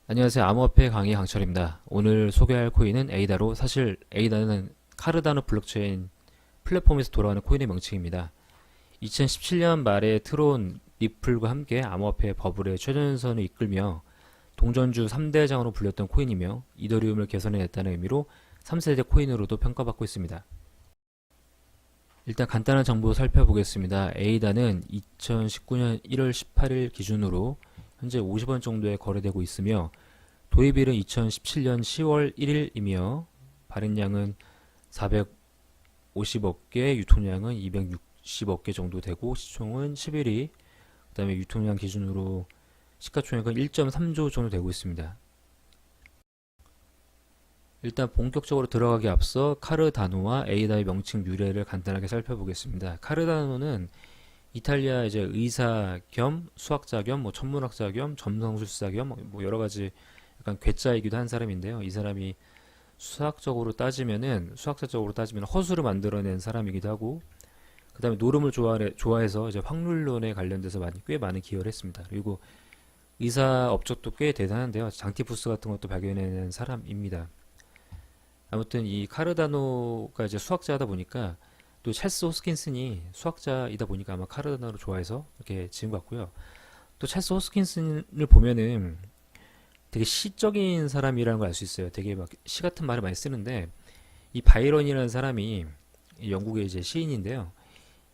안녕하세요. 암호화폐 강의 강철입니다. 오늘 소개할 코인은 에이다로, 사실 에이다는 카르다노 블록체인 플랫폼에서 돌아가는 코인의 명칭입니다. 2017년 말에 트론, 리플과 함께 암호화폐 버블의 최전선을 이끌며 동전주 3대장으로 불렸던 코인이며 이더리움을 개선해냈다는 의미로 3세대 코인으로도 평가받고 있습니다. 일단 간단한 정보 살펴보겠습니다. 에이다는 2019년 1월 18일 기준으로 현재 50원 정도에 거래되고 있으며 도입일은 2017년 10월 1일이며 발행량은 450억 개, 유통량은 260억 개 정도 되고 시총은 11위, 그 다음에 유통량 기준으로 시가총액은 1.3조 정도 되고 있습니다. 일단 본격적으로 들어가기 앞서 카르다노와 에이다의 명칭 유래를 간단하게 살펴보겠습니다. 카르다노는 이탈리아 이제 의사 겸 수학자 겸 천문학자 겸 점성술사 겸 여러 가지 약간 괴짜이기도 한 사람인데요. 이 사람이 수학자적으로 따지면 허수를 만들어낸 사람이기도 하고, 그 다음에 노름을 좋아해서 이제 확률론에 관련돼서 꽤 많은 기여를 했습니다. 그리고 의사 업적도 꽤 대단한데요. 장티푸스 같은 것도 발견해낸 사람입니다. 아무튼 이 카르다노가 이제 수학자다 보니까, 또 찰스 호스킨슨이 수학자이다 보니까 아마 카르다노를 좋아해서 이렇게 지은 것 같고요. 또 찰스 호스킨슨을 보면은 되게 시적인 사람이라는 걸 알 수 있어요. 되게 막 시 같은 말을 많이 쓰는데, 이 바이런이라는 사람이 영국의 이제 시인인데요.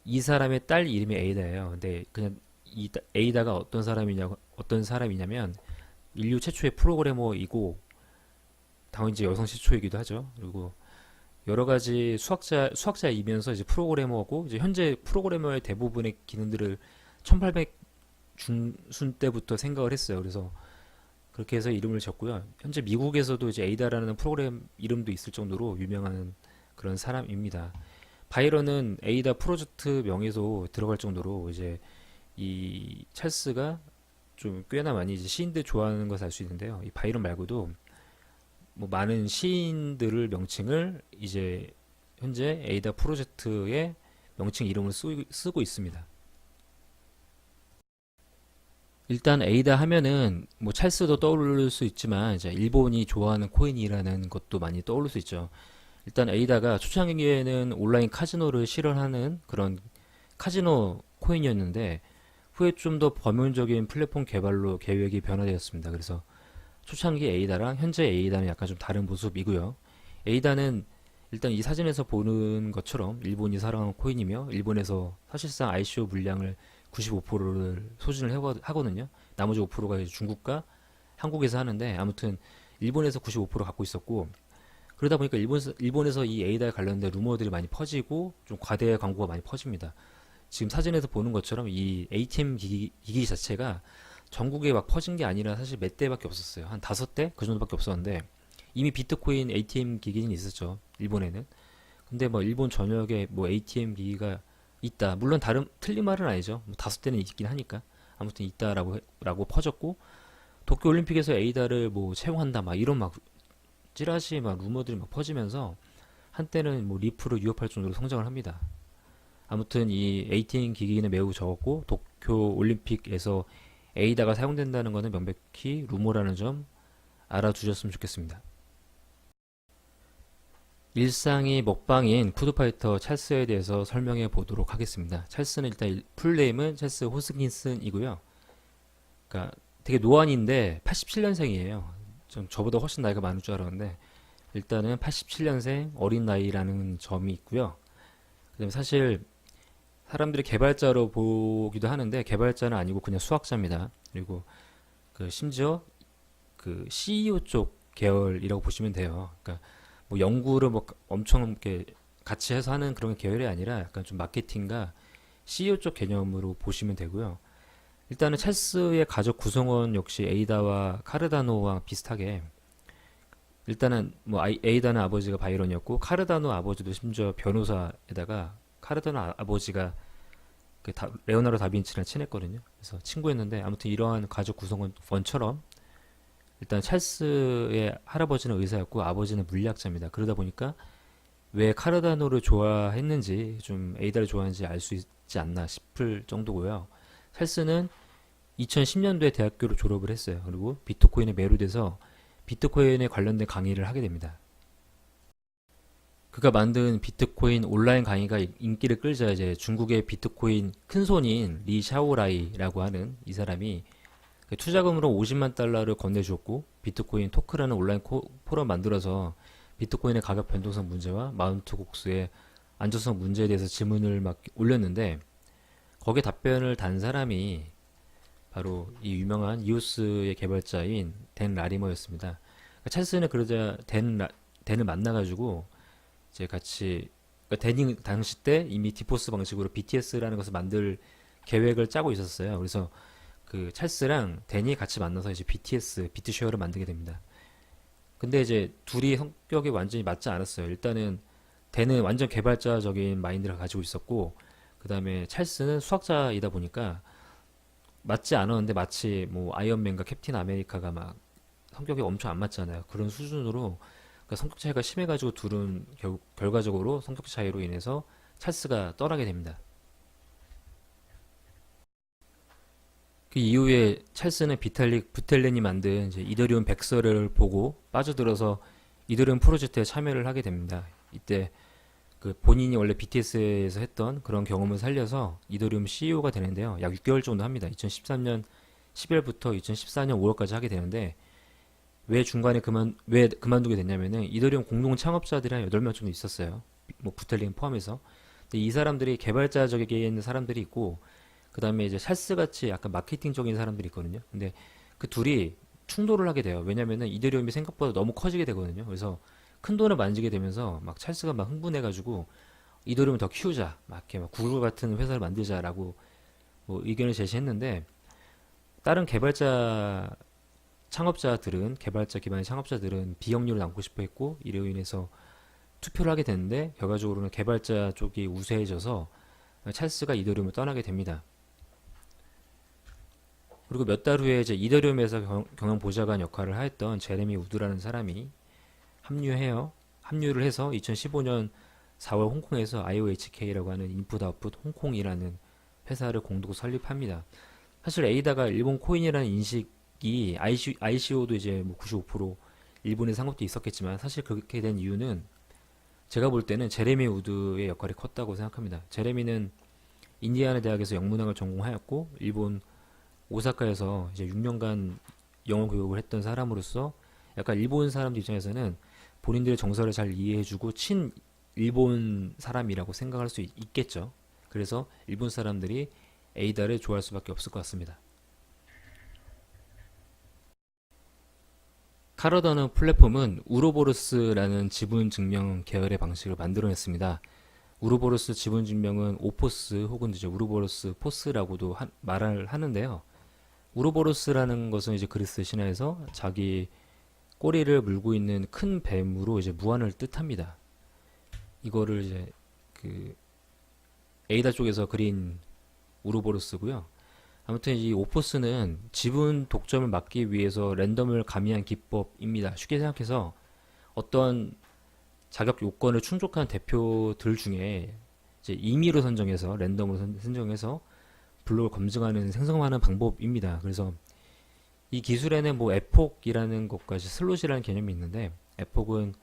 이 사람의 딸 이름이 에이다예요. 근데 그냥 이 에이다가 어떤 사람이냐면 인류 최초의 프로그래머이고, 당연히 이제 여성 최초이기도 하죠. 그리고 여러 가지 수학자이면서 이제 프로그래머고, 이제 현재 프로그래머의 대부분의 기능들을 1800 중순 때부터 생각을 했어요. 그래서 그렇게 해서 이름을 졌고요. 현재 미국에서도 이제 에이다라는 프로그램 이름도 있을 정도로 유명한 그런 사람입니다. 바이런은 에이다 프로젝트 명에도 들어갈 정도로 이제 이 찰스가 좀 꽤나 많이 이제 시인들 좋아하는 것을 알 수 있는데요. 이 바이런 말고도 많은 시인들을 명칭을 이제 현재 에이다 프로젝트의 명칭 이름으로 쓰고 있습니다. 일단 에이다 하면은 찰스도 떠오를 수 있지만 이제 일본이 좋아하는 코인이라는 것도 많이 떠오를 수 있죠. 일단 에이다가 초창기에는 온라인 카지노를 실현하는 그런 카지노 코인이었는데, 후에 좀 더 범용적인 플랫폼 개발로 계획이 변화되었습니다. 그래서 초창기 에이다랑 현재 에이다는 약간 좀 다른 모습이고요. 에이다는 일단 이 사진에서 보는 것처럼 일본이 사랑하는 코인이며, 일본에서 사실상 ICO 물량을 95%를 소진을 하거든요. 나머지 5%가 이제 중국과 한국에서 하는데, 아무튼 일본에서 95% 갖고 있었고, 그러다 보니까 일본에서 이 에이다에 관련된 루머들이 많이 퍼지고 좀 과대 광고가 많이 퍼집니다. 지금 사진에서 보는 것처럼 이 ATM 기기 자체가 전국에 막 퍼진 게 아니라 사실 몇 대밖에 없었어요. 한 5대? 그 정도밖에 없었는데, 이미 비트코인 ATM 기기는 있었죠. 일본에는. 근데 일본 전역에 ATM 기기가 있다. 물론 틀린 말은 아니죠. 5대는 있긴 하니까. 아무튼 있다라고 퍼졌고, 도쿄올림픽에서 에이다를 채용한다. 이런 찌라시 루머들이 퍼지면서 한때는 리프를 위협할 정도로 성장을 합니다. 아무튼 이 ATM 기기는 매우 적었고, 도쿄올림픽에서 에이다가 사용된다는 것은 명백히 루머라는 점 알아두셨으면 좋겠습니다. 일상이 먹방인 푸드파이터 찰스에 대해서 설명해 보도록 하겠습니다. 찰스는 일단 풀네임은 찰스 호스킨슨이고요. 그러니까 되게 노안인데 87년생이에요. 좀 저보다 훨씬 나이가 많을 줄 알았는데, 일단은 87년생 어린 나이라는 점이 있고요. 그다음에 사실 사람들이 개발자로 보기도 하는데 개발자는 아니고 그냥 수학자입니다. 그리고 심지어 CEO 쪽 계열이라고 보시면 돼요. 그러니까 연구를 엄청 이렇게 같이 해서 하는 그런 계열이 아니라 약간 좀 마케팅과 CEO 쪽 개념으로 보시면 되고요. 일단은 찰스의 가족 구성원 역시 에이다와 카르다노와 비슷하게, 일단은 에이다는 아버지가 바이런이었고, 카르다노 아버지도 심지어 변호사에다가, 카르다노 아버지가 레오나르도 다빈치랑 친했거든요. 그래서 친구였는데, 아무튼 이러한 가족 구성원처럼 일단 찰스의 할아버지는 의사였고 아버지는 물리학자입니다. 그러다 보니까 왜 카르다노를 좋아했는지, 좀 에이다를 좋아하는지 알 수 있지 않나 싶을 정도고요. 찰스는 2010년도에 대학교를 졸업을 했어요. 그리고 비트코인에 매료돼서 비트코인에 관련된 강의를 하게 됩니다. 그가 만든 비트코인 온라인 강의가 인기를 끌자 이제 중국의 비트코인 큰손인 리 샤오라이라고 하는 이 사람이 그 투자금으로 50만 달러를 건네주었고 비트코인 토크라는 온라인 포럼 만들어서 비트코인의 가격 변동성 문제와 마운트 곡수의 안정성 문제에 대해서 질문을 막 올렸는데 거기에 답변을 단 사람이 바로 이 유명한 이오스의 개발자인 댄 라리머였습니다. 그러니까 찰스는 그러자 댄을 만나가지고 이제 같이 그러니까 댄이 당시 때 이미 디포스 방식으로 BTS라는 것을 만들 계획을 짜고 있었어요. 그래서 그 찰스랑 댄이 같이 만나서 이제 BTS 비트쉐어를 만들게 됩니다. 근데 이제 둘이 성격이 완전히 맞지 않았어요. 일단은 댄은 완전 개발자적인 마인드를 가지고 있었고 그 다음에 찰스는 수학자이다 보니까 맞지 않았는데 마치 뭐 아이언맨과 캡틴 아메리카가 막 성격이 엄청 안 맞잖아요. 그런 수준으로 그 성격 차이가 심해가지고 둘은 결과적으로 성격 차이로 인해서 찰스가 떠나게 됩니다. 그 이후에 찰스는 비탈릭 부텔렌이 만든 이제 이더리움 백서를 보고 빠져들어서 이더리움 프로젝트에 참여를 하게 됩니다. 이때 그 본인이 원래 BTS에서 했던 그런 경험을 살려서 이더리움 CEO가 되는데요. 약 6개월 정도 합니다. 2013년 10월부터 2014년 5월까지 하게 되는데 왜 그만두게 됐냐면은 이더리움 공동 창업자들이 한 8명 정도 있었어요. 뭐 부텔링 포함해서. 근데 이 사람들이 개발자적인 사람들이 있고 그다음에 이제 찰스 같이 약간 마케팅적인 사람들이 있거든요. 근데 그 둘이 충돌을 하게 돼요. 왜냐면은 이더리움이 생각보다 너무 커지게 되거든요. 그래서 큰 돈을 만지게 되면서 막 찰스가 막 흥분해가지고 이더리움을 더 키우자, 막 이렇게 막 구글 같은 회사를 만들자라고 뭐 의견을 제시했는데 다른 개발자 기반의 창업자들은 비영리로 남고 싶어 했고 이로 인해서 투표를 하게 됐는데 결과적으로는 개발자 쪽이 우세해져서 찰스가 이더리움을 떠나게 됩니다. 그리고 몇 달 후에 이제 이더리움에서 경영 보좌관 역할을 하였던 제레미 우드라는 사람이 합류해요. 합류를 해서 2015년 4월 홍콩에서 IOHK라고 하는 인풋 아웃풋 홍콩이라는 회사를 공동 설립합니다. 사실 에이다가 일본 코인이라는 인식이 ICO도 이제 뭐 95% 일본에 산 것도 있었겠지만 사실 그렇게 된 이유는 제가 볼 때는 제레미 우드의 역할이 컸다고 생각합니다. 제레미는 인디아나 대학에서 영문학을 전공하였고 일본 오사카에서 이제 6년간 영어 교육을 했던 사람으로서 약간 일본 사람들 입장에서는 본인들의 정서를 잘 이해해주고 친 일본 사람이라고 생각할 수 있겠죠. 그래서 일본 사람들이 에이다를 좋아할 수밖에 없을 것 같습니다. 카르다노 플랫폼은 우로보로스라는 지분 증명 계열의 방식을 만들어냈습니다. 우로보로스 지분 증명은 오포스 혹은 이제 우로보로스 포스라고도 말을 하는데요. 우로보로스라는 것은 이제 그리스 신화에서 자기 꼬리를 물고 있는 큰 뱀으로 이제 무한을 뜻합니다. 이거를 이제 그 에이다 쪽에서 그린 우로보로스고요. 아무튼 이 오포스는 지분 독점을 막기 위해서 랜덤을 가미한 기법입니다. 쉽게 생각해서 어떤 자격 요건을 충족한 대표들 중에 이제 임의로 선정해서 랜덤으로 선정해서 블록을 검증하는 생성하는 방법입니다. 그래서 이 기술에는 뭐 에폭이라는 것까지 슬롯이라는 개념이 있는데 에폭은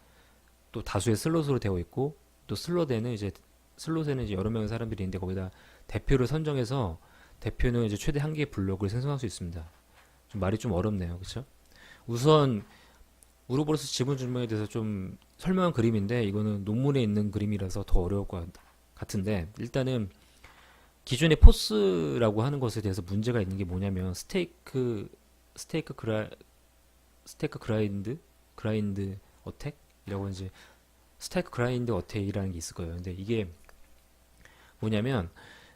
또 다수의 슬롯으로 되어 있고 또 슬롯에는 이제 여러 명의 사람들이 있는데 거기다 대표를 선정해서 대표는 이제 최대 한 개의 블록을 생성할 수 있습니다. 좀 말이 좀 어렵네요. 그렇죠? 우선 우로보로스 지분 증명에 대해서 좀 설명한 그림인데 이거는 논문에 있는 그림이라서 더 어려울 것 같은데 일단은 기존의 포스라고 하는 것에 대해서 문제가 있는 게 뭐냐면 스테이크 그라인드 어택이라고 이제 스테이크 그라인드 어택이라는 게 있을 거예요. 근데 이게 뭐냐면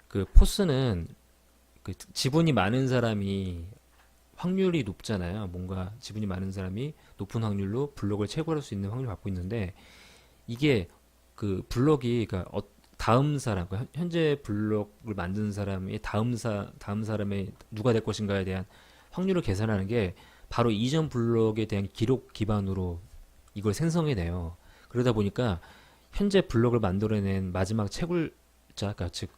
그 포스는 그 지분이 많은 사람이 확률이 높잖아요. 뭔가 지분이 많은 사람이 높은 확률로 블록을 채굴할 수 있는 확률을 갖고 있는데 이게 그 블록이 그러니까 다음 사람, 현재 블록을 만드는 사람이 다음 사람의 누가 될 것인가에 대한 확률을 계산하는 게 바로 이전 블록에 대한 기록 기반으로 이걸 생성해내요. 그러다 보니까 현재 블록을 만들어낸 마지막 채굴자, 그러니까 즉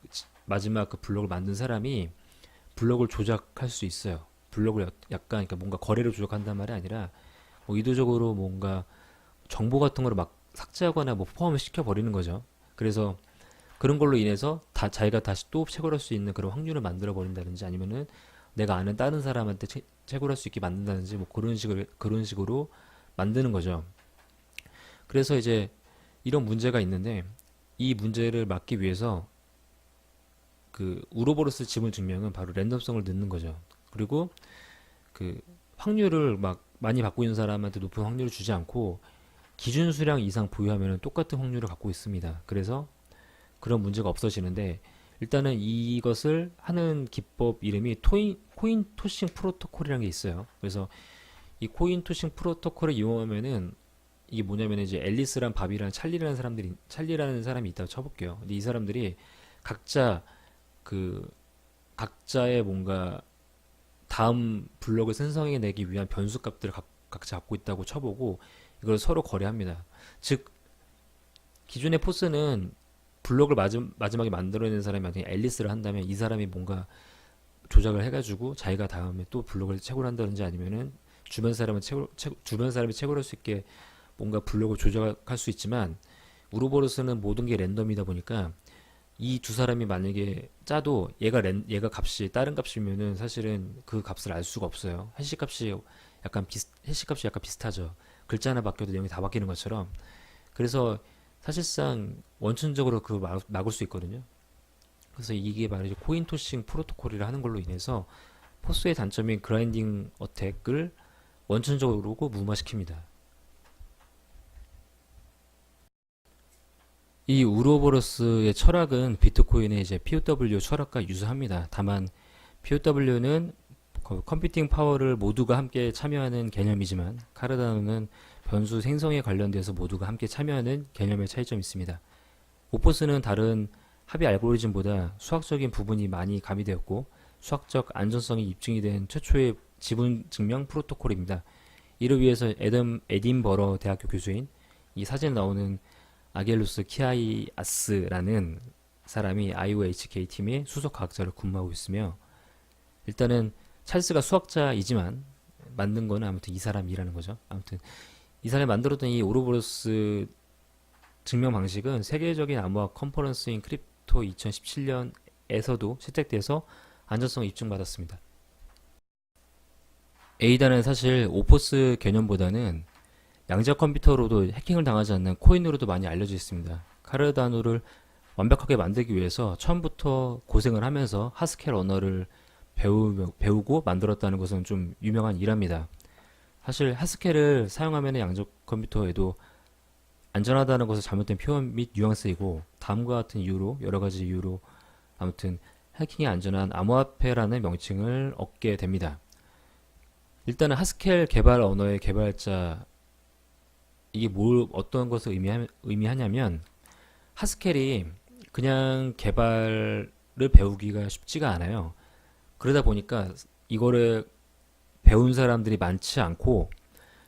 마지막 그 블록을 만든 사람이 블록을 조작할 수 있어요. 블록을 약간 그러니까 뭔가 거래를 조작한단 말이 아니라 뭐 의도적으로 뭔가 정보 같은 거를 막 삭제하거나 뭐 포함을 시켜버리는 거죠. 그래서 그런 걸로 인해서 다 자기가 다시 또 채굴할 수 있는 그런 확률을 만들어 버린다든지 아니면은 내가 아는 다른 사람한테 채굴할 수 있게 만든다든지 뭐 그런 식으로 만드는 거죠. 그래서 이제 이런 문제가 있는데 이 문제를 막기 위해서 그 우로보로스 지분 증명은 바로 랜덤성을 넣는 거죠. 그리고 그 확률을 막 많이 받고 있는 사람한테 높은 확률을 주지 않고 기준 수량 이상 보유하면 똑같은 확률을 갖고 있습니다. 그래서 그런 문제가 없어지는데 일단은 이것을 하는 기법 이름이 코인 토싱 프로토콜이라는 게 있어요. 그래서 이 코인 토싱 프로토콜을 이용하면은 이게 뭐냐면 이제 앨리스랑 밥이랑 찰리라는 사람이 있다고 쳐볼게요. 근데 이 사람들이 각자 그 각자의 뭔가 다음 블록을 생성해내기 위한 변수 값들을 각자 갖고 있다고 쳐보고 이걸 서로 거래합니다. 즉 기존의 포스는 블록을 마지막에 만들어내는 사람이 만약에 앨리스를 한다면 이 사람이 뭔가 조작을 해가지고 자기가 다음에 또 블록을 채굴한다든지 아니면은 주변 사람이 채굴할 수 있게 뭔가 블록을 조작할 수 있지만 우로보로스는 모든 게 랜덤이다 보니까 이 두 사람이 만약에 짜도 얘가 값이 다른 값이면은 사실은 그 값을 알 수가 없어요. 해시 값이 약간 비슷하죠. 글자 하나 바뀌어도 내용이 다 바뀌는 것처럼. 그래서 사실상 원천적으로 막을 수 있거든요. 그래서 이게 바로 이제 코인 토싱 프로토콜이라 하는 걸로 인해서 포스의 단점인 그라인딩 어택을 원천적으로 무마시킵니다. 이 우로보로스의 철학은 비트코인의 이제 POW 철학과 유사합니다. 다만 POW는 컴퓨팅 파워를 모두가 함께 참여하는 개념이지만 카르다노는 변수 생성에 관련돼서 모두가 함께 참여하는 개념의 차이점이 있습니다. 오포스는 다른 합의 알고리즘보다 수학적인 부분이 많이 가미되었고 수학적 안전성이 입증이 된 최초의 지분 증명 프로토콜입니다. 이를 위해서 에딘버러 대학교 교수인 이 사진에 나오는 아겔루스 키아이아스라는 사람이 IOHK 팀의 수석 과학자로 근무하고 있으며 일단은 찰스가 수학자이지만 만든 거는 아무튼 이 사람이라는 거죠. 아무튼 이 사람이 만들었던 이 오로보로스 증명 방식은 세계적인 암호화 컨퍼런스인 크립토 2017년에서도 채택돼서 안전성을 입증받았습니다. 에이다는 사실 오포스 개념보다는 양자 컴퓨터로도 해킹을 당하지 않는 코인으로도 많이 알려져 있습니다. 카르다노를 완벽하게 만들기 위해서 처음부터 고생을 하면서 하스켈 언어를 배우고 만들었다는 것은 좀 유명한 일합니다. 사실 하스켈을 사용하면 양자 컴퓨터에도 안전하다는 것은 잘못된 표현 및 뉘앙스이고 다음과 같은 이유로 여러 가지 이유로 아무튼 해킹이 안전한 암호화폐라는 명칭을 얻게 됩니다. 일단은 하스켈 개발 언어의 개발자 이게 어떤 것을 의미하냐면 하스켈이 그냥 개발을 배우기가 쉽지가 않아요. 그러다 보니까 이거를 배운 사람들이 많지 않고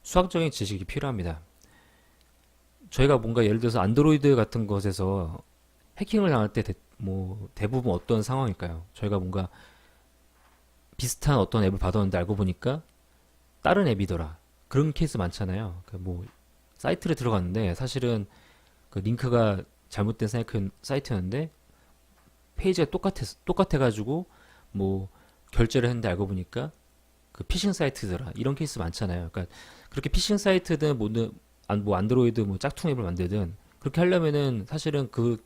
수학적인 지식이 필요합니다. 저희가 뭔가 예를 들어서 안드로이드 같은 것에서 해킹을 당할 때 대부분 어떤 상황일까요? 저희가 뭔가 비슷한 어떤 앱을 받았는데 알고 보니까 다른 앱이더라. 그런 케이스 많잖아요. 사이트를 들어갔는데 사실은 그 링크가 잘못된 사이트였는데 페이지가 똑같아가지고 뭐 결제를 했는데 알고 보니까 그 피싱 사이트더라. 이런 케이스 많잖아요. 그러니까 그렇게 피싱 사이트든 뭐 안드로이드 짝퉁 앱을 만들든 그렇게 하려면은 사실은 그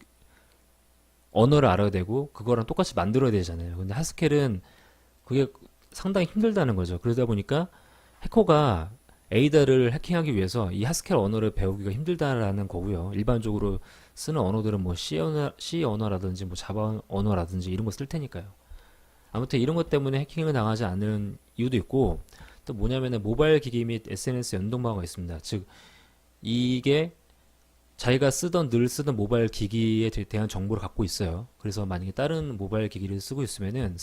언어를 알아야 되고 그거랑 똑같이 만들어야 되잖아요. 근데 하스켈은 그게 상당히 힘들다는 거죠. 그러다 보니까 해커가 에이다를 해킹하기 위해서 이 하스켈 언어를 배우기가 힘들다라는 거고요. 일반적으로 쓰는 언어들은 뭐 C 언어라든지 뭐 자바 언어라든지 이런 거 쓸 테니까요. 아무튼 이런 것 때문에 해킹을 당하지 않는 이유도 있고 또 뭐냐면은 모바일 기기 및 SNS 연동방어가 있습니다. 즉 이게 자기가 늘 쓰던 모바일 기기에 대한 정보를 갖고 있어요. 그래서 만약에 다른 모바일 기기를 쓰면은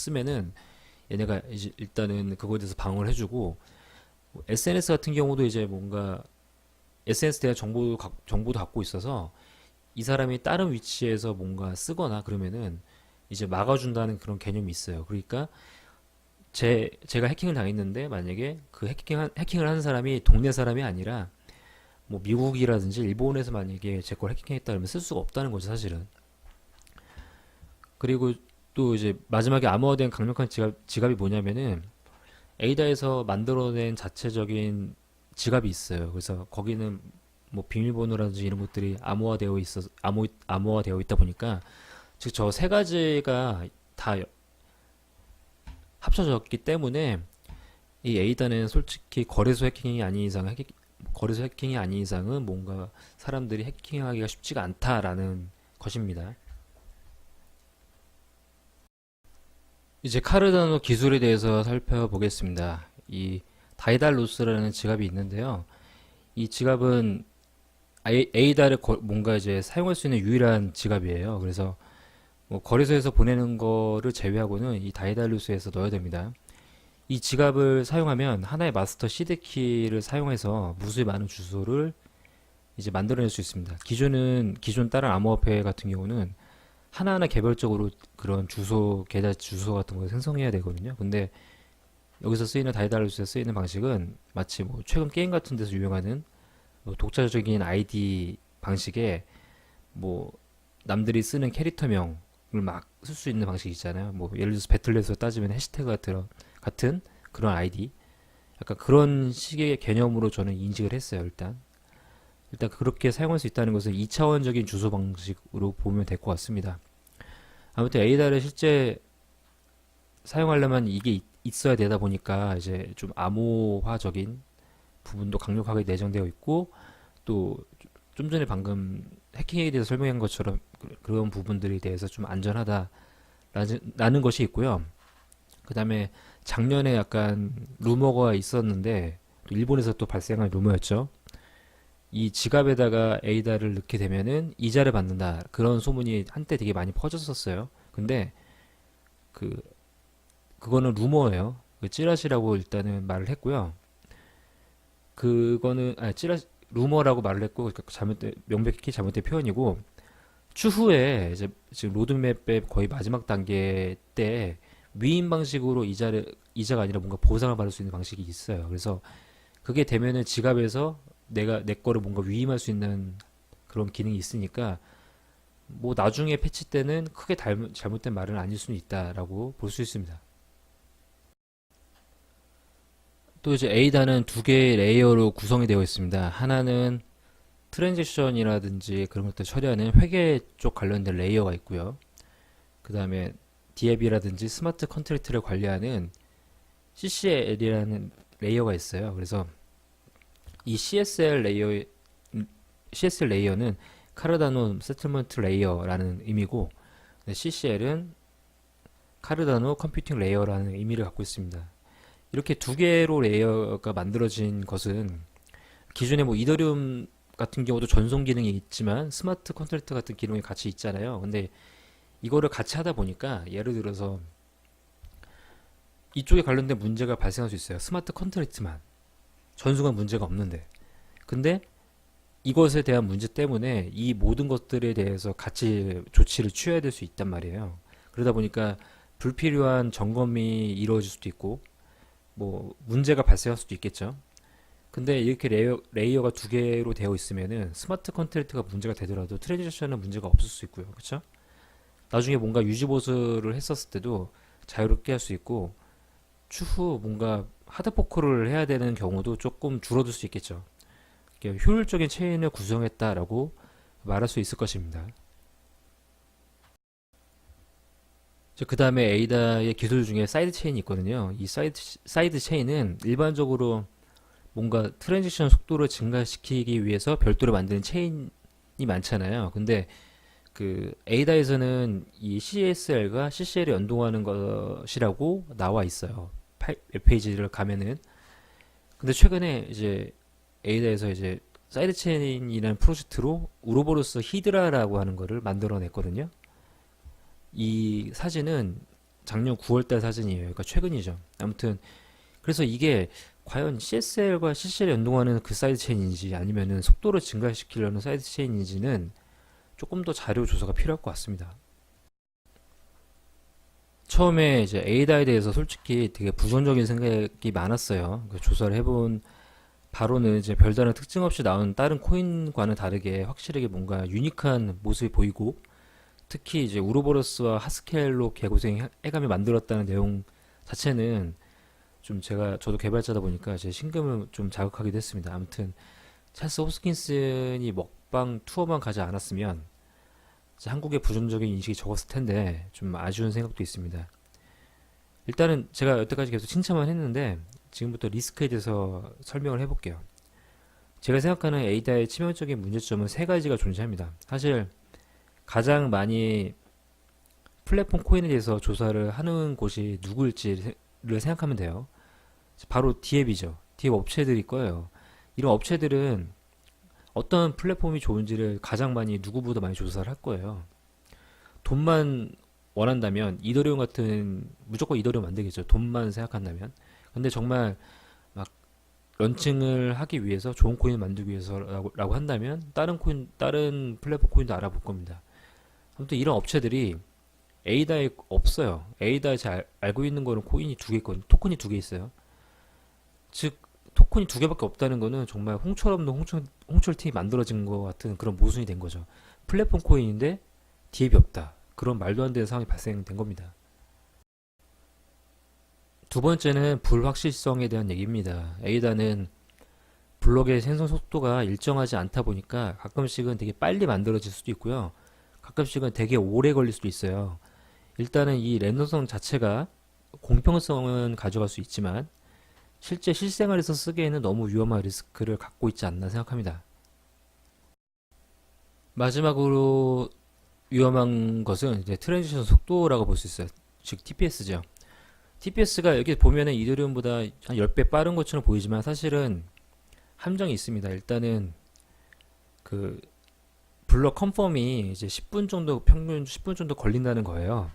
얘네가 이제 일단은 그거에 대해서 방어를 해주고 SNS 같은 경우도 이제 뭔가 SNS 대한 정보도 갖고 있어서 이 사람이 다른 위치에서 뭔가 쓰거나 그러면은 이제 막아준다는 그런 개념이 있어요. 그러니까 제가 해킹을 당했는데 만약에 그 해킹을 한 사람이 동네 사람이 아니라 뭐 미국이라든지 일본에서 만약에 제 걸 해킹했다 그러면 쓸 수가 없다는 거죠, 사실은. 그리고 또 이제 마지막에 암호화된 강력한 지갑이 뭐냐면은 에이다에서 만들어낸 자체적인 지갑이 있어요. 그래서 거기는 뭐 비밀번호라든지 이런 것들이 암호화되어 있다 보니까 즉 저 세 가지가 다 합쳐졌기 때문에 이 에이다는 솔직히 거래소 해킹이 아닌 이상은 뭔가 사람들이 해킹하기가 쉽지가 않다라는 것입니다. 이제 카르다노 기술에 대해서 살펴보겠습니다. 이 다이달로스라는 지갑이 있는데요. 이 지갑은 에이다를 뭔가 이제 사용할 수 있는 유일한 지갑이에요. 그래서 뭐 거래소에서 보내는 거를 제외하고는 이 다이달로스에서 넣어야 됩니다. 이 지갑을 사용하면 하나의 마스터 시드키를 사용해서 무수히 많은 주소를 이제 만들어낼 수 있습니다. 기존 다른 암호화폐 같은 경우는 하나하나 개별적으로 그런 계좌 주소 같은 걸 생성해야 되거든요. 근데 여기서 쓰이는 다이달로스에 쓰이는 방식은 마치 뭐 최근 게임 같은 데서 유용하는 뭐 독자적인 아이디 방식에 뭐 남들이 쓰는 캐릭터명을 막 쓸 수 있는 방식이 있잖아요. 뭐 예를 들어서 배틀넷에서 따지면 해시태그 같은 그런 아이디, 약간 그런 식의 개념으로 저는 인식을 했어요. 일단 그렇게 사용할 수 있다는 것은 2차원적인 주소 방식으로 보면 될 것 같습니다. 아무튼 에이다를 실제 사용하려면 이게 있어야 되다 보니까 이제 좀 암호화적인 부분도 강력하게 내정되어 있고, 또 좀 전에 방금 해킹에 대해서 설명한 것처럼 그런 부분들에 대해서 좀 안전하다라는 것이 있고요. 그 다음에 작년에 약간 루머가 있었는데, 또 일본에서 또 발생한 루머였죠. 이 지갑에다가 에이다를 넣게 되면은 이자를 받는다. 그런 소문이 한때 되게 많이 퍼졌었어요. 근데 그 그거는 루머예요. 그 찌라시라고 일단은 말을 했고요. 그거는 찌라시 루머라고 말을 했고, 그러니까 명백히 잘못된 표현이고, 추후에 이제 지금 로드맵의 거의 마지막 단계 때 위임 방식으로 이자가 아니라 뭔가 보상을 받을 수 있는 방식이 있어요. 그래서 그게 되면은 지갑에서 내 거를 뭔가 위임할 수 있는 그런 기능이 있으니까 뭐 나중에 패치 때는 크게 잘못된 말은 아닐 수는 있다라고 볼 수 있습니다. 또 이제 에이다는 두 개의 레이어로 구성이 되어 있습니다. 하나는 트랜지션이라든지 그런 것들 처리하는 회계 쪽 관련된 레이어가 있고요. 그 다음에 디앱이라든지 스마트 컨트랙트를 관리하는 CCL이라는 레이어가 있어요. 그래서 이 CSL 레이어는 카르다노 세틀먼트 레이어라는 의미고, CCL은 카르다노 컴퓨팅 레이어라는 의미를 갖고 있습니다. 이렇게 두 개로 레이어가 만들어진 것은 기존에 뭐 이더리움 같은 경우도 전송 기능이 있지만 스마트 컨트랙트 같은 기능이 같이 있잖아요. 근데 이거를 같이 하다 보니까 예를 들어서 이쪽에 관련된 문제가 발생할 수 있어요. 스마트 컨트랙트만 전송한 문제가 없는데. 근데 이것에 대한 문제 때문에 이 모든 것들에 대해서 같이 조치를 취해야 될 수 있단 말이에요. 그러다 보니까 불필요한 점검이 이루어질 수도 있고, 뭐 문제가 발생할 수도 있겠죠. 근데 이렇게 레이어가 두 개로 되어 있으면은 스마트 컨트랙트가 문제가 되더라도 트랜지션은 문제가 없을 수 있고요. 그렇죠? 나중에 뭔가 유지 보수를 했었을 때도 자유롭게 할 수 있고, 추후 뭔가 하드포크를 해야 되는 경우도 조금 줄어들 수 있겠죠. 이렇게 효율적인 체인을 구성했다라고 말할 수 있을 것입니다. 그 다음에 에이다의 기술 중에 사이드 체인이 있거든요. 이 사이드 체인은 일반적으로 뭔가 트랜지션 속도를 증가시키기 위해서 별도로 만드는 체인이 많잖아요. 근데 그 에이다에서는 이 CSL과 CCL이 연동하는 것이라고 나와 있어요. 웹페이지를 가면은. 근데 최근에 이제 에이다에서 이제 사이드 체인이라는 프로젝트로 우로보로스 히드라라고 하는 거를 만들어냈거든요. 이 사진은 작년 9월달 사진이에요. 그러니까 최근이죠. 아무튼 그래서 이게 과연 CSL과 CCL 연동하는 그 사이드 체인인지 아니면은 속도를 증가시키려는 사이드 체인인지는 조금 더 자료 조사가 필요할 것 같습니다. 처음에 이제 에이다에 대해서 솔직히 되게 부정적인 생각이 많았어요. 그 조사를 해본 바로는 이제 별다른 특징 없이 나온 다른 코인과는 다르게 확실하게 뭔가 유니크한 모습이 보이고, 특히 이제 우로보로스와 하스켈로 개고생 해가며 만들었다는 내용 자체는 좀 저도 개발자다 보니까 제 심금을 좀 자극하기도 했습니다. 아무튼 찰스 호스킨슨이 먹방 투어만 가지 않았으면 이제 한국의 부정적인 인식이 적었을 텐데 좀 아쉬운 생각도 있습니다. 일단은 제가 여태까지 계속 칭찬만 했는데 지금부터 리스크에 대해서 설명을 해볼게요. 제가 생각하는 에이다의 치명적인 문제점은 세 가지가 존재합니다. 사실 가장 많이 플랫폼 코인에 대해서 조사를 하는 곳이 누구일지를 생각하면 돼요. 바로 디앱이죠. 디앱 업체들일 거예요. 이런 업체들은 어떤 플랫폼이 좋은지를 가장 많이 누구보다 많이 조사를 할 거예요. 돈만 원한다면 이더리움 같은 무조건 이더리움 만들겠죠. 돈만 생각한다면. 근데 정말 막 런칭을 하기 위해서 좋은 코인을 만들기 위해서라고 한다면 다른 플랫폼 코인도 알아볼 겁니다. 아무튼 이런 업체들이 에이다에 없어요. 에이다에 잘 알고 있는 거는 코인이 두 개 있거든요. 토큰이 두 개 있어요. 즉 토큰이 두 개밖에 없다는 거는 정말 홍철 없는 홍철팀이 만들어진 것 같은 그런 모순이 된 거죠. 플랫폼 코인인데 디앱이 없다. 그런 말도 안 되는 상황이 발생된 겁니다. 두 번째는 불확실성에 대한 얘기입니다. 에이다는 블록의 생성 속도가 일정하지 않다 보니까 가끔씩은 되게 빨리 만들어질 수도 있고요. 가끔씩은 되게 오래 걸릴 수도 있어요. 일단은 이 랜덤성 자체가 공평성은 가져갈 수 있지만 실제 실생활에서 쓰기에는 너무 위험한 리스크를 갖고 있지 않나 생각합니다. 마지막으로 위험한 것은 이제 트랜지션 속도라고 볼 수 있어요. 즉 TPS죠. TPS가 여기 보면은 이더리움보다 한 10배 빠른 것처럼 보이지만 사실은 함정이 있습니다. 일단은 그 블록 컨펌이 이제 10분 정도 평균 10분 정도 걸린다는 거예요.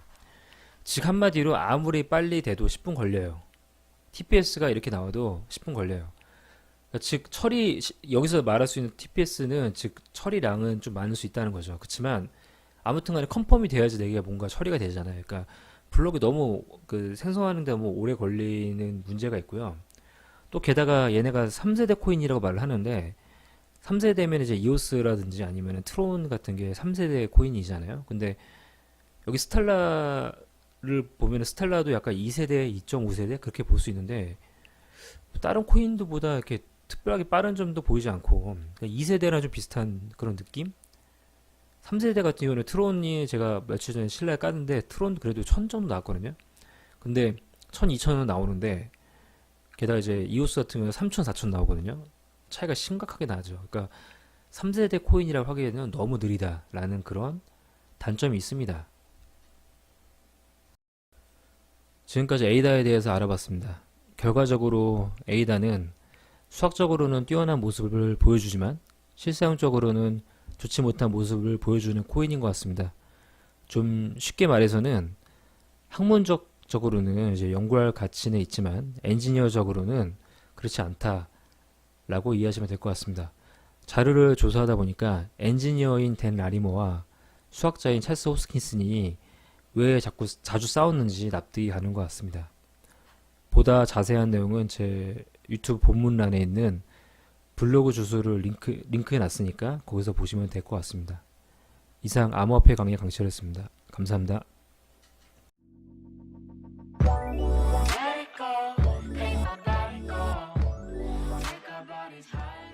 즉 한마디로 아무리 빨리 돼도 10분 걸려요. TPS가 이렇게 나와도 10분 걸려요. 그러니까 즉 여기서 말할 수 있는 TPS는 즉 처리량은 좀 많을 수 있다는 거죠. 그렇지만 아무튼간에 컨펌이 돼야지 내게 뭔가 처리가 되잖아요. 그러니까 블록이 너무 생성하는데 너무 오래 걸리는 문제가 있고요. 또 게다가 얘네가 3세대 코인이라고 말을 하는데 3세대면 이제 이오스라든지 아니면 트론 같은 게 3세대 코인이잖아요. 근데 여기 스텔라를 보면 스텔라도 약간 2세대, 2.5세대 그렇게 볼 수 있는데 다른 코인들보다 이렇게 특별하게 빠른 점도 보이지 않고 2세대랑 좀 비슷한 그런 느낌? 3세대 같은 경우는 트론이 제가 며칠 전에 신라에 깠는데 트론도 그래도 1000 정도 나왔거든요. 근데 1000, 2000은 나오는데 게다가 이제 이오스 같은 경우는 3000, 4000 나오거든요. 차이가 심각하게 나죠. 그러니까 3세대 코인이라고 하기에는 너무 느리다라는 그런 단점이 있습니다. 지금까지 에이다에 대해서 알아봤습니다. 결과적으로 에이다는 수학적으로는 뛰어난 모습을 보여주지만 실사용적으로는 좋지 못한 모습을 보여주는 코인인 것 같습니다. 좀 쉽게 말해서는 학문적으로는 이제 연구할 가치는 있지만 엔지니어적으로는 그렇지 않다라고 이해하시면 될 것 같습니다. 자료를 조사하다 보니까 엔지니어인 댄 라리모와 수학자인 찰스 호스킨슨이 왜 자주 싸웠는지 납득이 가는 것 같습니다. 보다 자세한 내용은 제 유튜브 본문란에 있는 블로그 주소를 링크해 놨으니까 거기서 보시면 될 것 같습니다. 이상 암호화폐 강의 강철이었습니다. 감사합니다. Let it go, make my body go. Take our bodies high.